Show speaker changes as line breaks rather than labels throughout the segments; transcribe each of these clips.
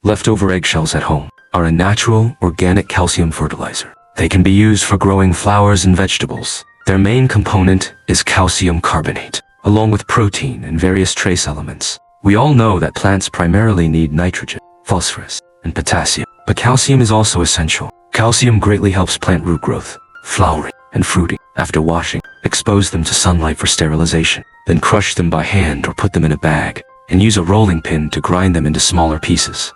Leftover eggshells at home are a natural, organic calcium fertilizer. They can be used for growing flowers and vegetables. Their main component is calcium carbonate, along with protein and various trace elements. We all know that plants primarily need nitrogen, phosphorus, and potassium, but calcium is also essential. Calcium greatly helps plant root growth, flowering, and fruiting. After washing, expose them to sunlight for sterilization. Then crush them by hand or put them in a bag, and use a rolling pin to grind them into smaller pieces.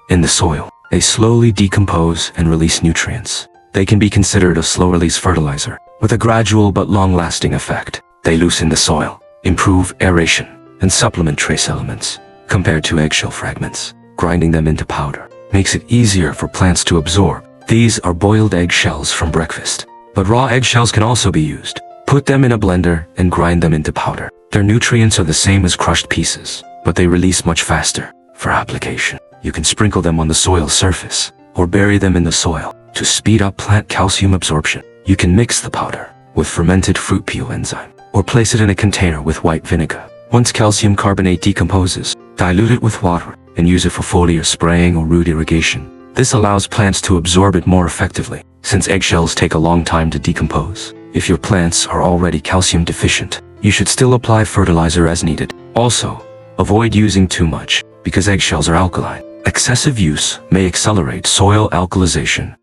In the soil, they slowly decompose and release nutrients. They can be considered a slow-release fertilizer, with a gradual but long-lasting effect. They loosen the soil, improve aeration, and supplement trace elements. Compared to eggshell fragments, grinding them into powder makes it easier for plants to absorb. These are boiled eggshells from breakfast, but raw eggshells can also be used. Put them in a blender and grind them into powder. Their nutrients are the same as crushed pieces, but they release much faster. For application, you can sprinkle them on the soil surface, or bury them in the soil. To speed up plant calcium absorption, you can mix the powder with fermented fruit peel enzyme, or place it in a container with white vinegar. Once calcium carbonate decomposes, dilute it with water and use it for foliar spraying or root irrigation. This allows plants to absorb it more effectively, since eggshells take a long time to decompose. If your plants are already calcium deficient, you should still apply fertilizer as needed. Also, avoid using too much, because eggshells are alkaline. Excessive use may accelerate soil alkalization